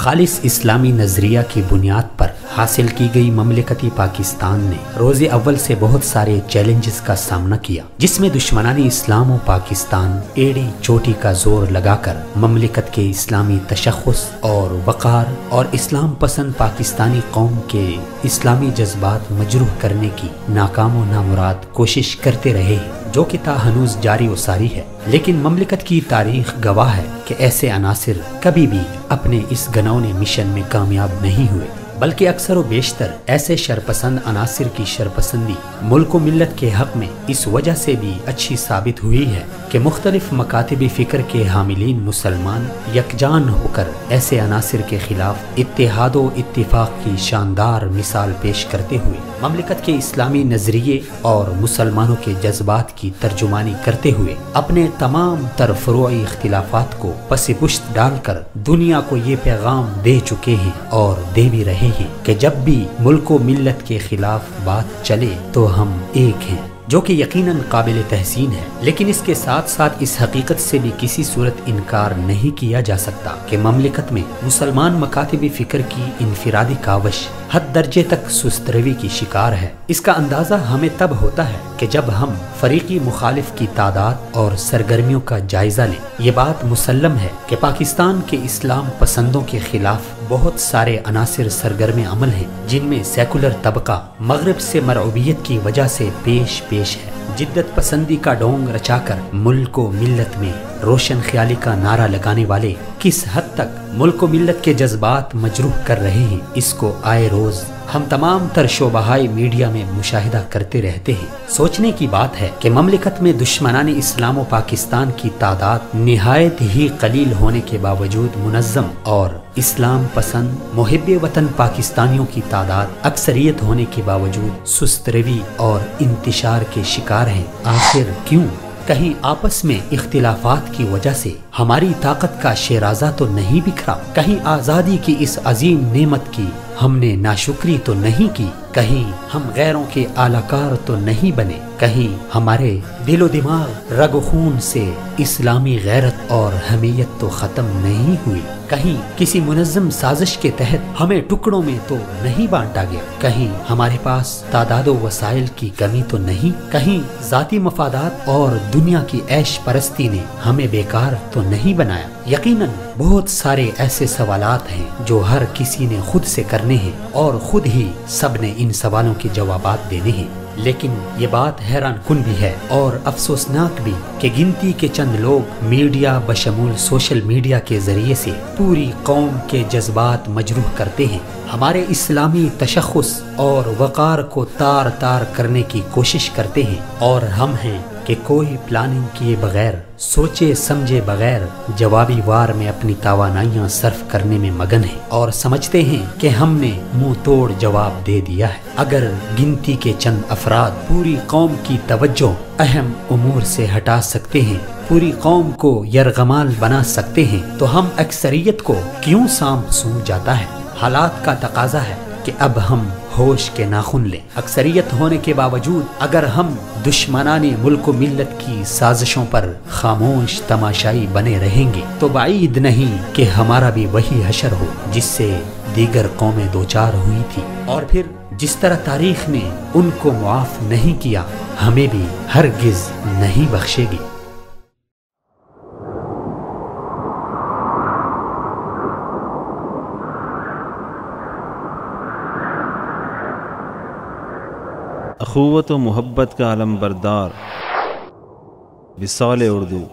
خالص اسلامی نظریہ کی بنیاد پر حاصل کی گئی مملکتی پاکستان نے روز اول سے بہت سارے چیلنجز کا سامنا کیا، جس میں دشمنان اسلام و پاکستان ایڑی چوٹی کا زور لگا کر مملکت کے اسلامی تشخص اور وقار اور اسلام پسند پاکستانی قوم کے اسلامی جذبات مجروح کرنے کی ناکام و نامراد کوشش کرتے رہے، جو کہ تا ہنوز جاری و ساری ہے۔ لیکن مملکت کی تاریخ گواہ ہے کہ ایسے عناصر کبھی بھی اپنے اس گھنونے مشن میں کامیاب نہیں ہوئے، بلکہ اکثر و بیشتر ایسے شرپسند عناصر کی شرپسندی ملک و ملت کے حق میں اس وجہ سے بھی اچھی ثابت ہوئی ہے کہ مختلف مکاتب فکر کے حاملین مسلمان یکجان ہو کر ایسے عناصر کے خلاف اتحاد و اتفاق کی شاندار مثال پیش کرتے ہوئے مملکت کے اسلامی نظریے اور مسلمانوں کے جذبات کی ترجمانی کرتے ہوئے اپنے تمام تر فروعی اختلافات کو پس پشت ڈال کر دنیا کو یہ پیغام دے چکے ہیں اور دے بھی رہے ہیں کہ جب بھی ملک و ملت کے خلاف بات چلے تو ہم ایک ہیں، جو کہ یقیناً قابل تحسین ہے۔ لیکن اس کے ساتھ ساتھ اس حقیقت سے بھی کسی صورت انکار نہیں کیا جا سکتا کہ مملکت میں مسلمان مکاتب فکر کی انفرادی کاوش حد درجے تک سست روی کی شکار ہے۔ اس کا اندازہ ہمیں تب ہوتا ہے کہ جب ہم فریقی مخالف کی تعداد اور سرگرمیوں کا جائزہ لیں۔ یہ بات مسلم ہے کہ پاکستان کے اسلام پسندوں کے خلاف بہت سارے عناصر سرگرم عمل ہیں، جن میں سیکولر طبقہ مغرب سے مرعوبیت کی وجہ سے پیش ہے، جدت پسندی کا ڈونگ رچا کر ملک و ملت میں روشن خیالی کا نعرہ لگانے والے کس حد تک ملک و ملت کے جذبات مجروح کر رہے ہیں، اس کو آئے روز ہم تمام تر شعبہائے میڈیا میں مشاہدہ کرتے رہتے ہیں۔ سوچنے کی بات ہے کہ مملکت میں دشمنان اسلام و پاکستان کی تعداد نہایت ہی قلیل ہونے کے باوجود منظم اور اسلام پسند محب وطن پاکستانیوں کی تعداد اکثریت ہونے کے باوجود سست روی اور انتشار کے شکار ہیں۔ آخر کیوں؟ کہیں آپس میں اختلافات کی وجہ سے ہماری طاقت کا شیرازہ تو نہیں بکھرا؟ کہیں آزادی کی اس عظیم نعمت کی ہم نے ناشکری تو نہیں کی؟ کہیں ہم غیروں کے اعلی کار تو نہیں بنے؟ کہیں ہمارے دل و دماغ رگ و خون سے اسلامی غیرت اور حمیت تو ختم نہیں ہوئی؟ کہیں کسی منظم سازش کے تحت ہمیں ٹکڑوں میں تو نہیں بانٹا گیا؟ کہیں ہمارے پاس تعداد و وسائل کی کمی تو نہیں؟ کہیں ذاتی مفادات اور دنیا کی عیش پرستی نے ہمیں بیکار تو نہیں بنایا؟ یقیناً بہت سارے ایسے سوالات ہیں جو ہر کسی نے خود سے کرنے ہیں اور خود ہی سب نے ان سوالوں کے جوابات دینے ہیں۔ لیکن یہ بات حیران کن بھی ہے اور افسوسناک بھی کہ گنتی کے چند لوگ میڈیا بشمول سوشل میڈیا کے ذریعے سے پوری قوم کے جذبات مجروح کرتے ہیں، ہمارے اسلامی تشخص اور وقار کو تار تار کرنے کی کوشش کرتے ہیں، اور ہم ہیں کہ کوئی پلاننگ کیے بغیر، سوچے سمجھے بغیر جوابی وار میں اپنی توانائیاں صرف کرنے میں مگن ہیں اور سمجھتے ہیں کہ ہم نے منہ توڑ جواب دے دیا ہے۔ اگر گنتی کے چند افراد پوری قوم کی توجہ اہم امور سے ہٹا سکتے ہیں، پوری قوم کو یرغمال بنا سکتے ہیں، تو ہم اکثریت کو کیوں سانپ سونگھ جاتا ہے؟ حالات کا تقاضا ہے کہ اب ہم ہوش کے ناخن لیں۔ اکثریت ہونے کے باوجود اگر ہم دشمنان ملک و ملت کی سازشوں پر خاموش تماشائی بنے رہیں گے تو بعید نہیں کہ ہمارا بھی وہی حشر ہو جس سے دیگر قومیں دوچار ہوئی تھی، اور پھر جس طرح تاریخ نے ان کو معاف نہیں کیا، ہمیں بھی ہرگز نہیں بخشے گی۔ اخوت و محبت کا علم بردار وصال اردو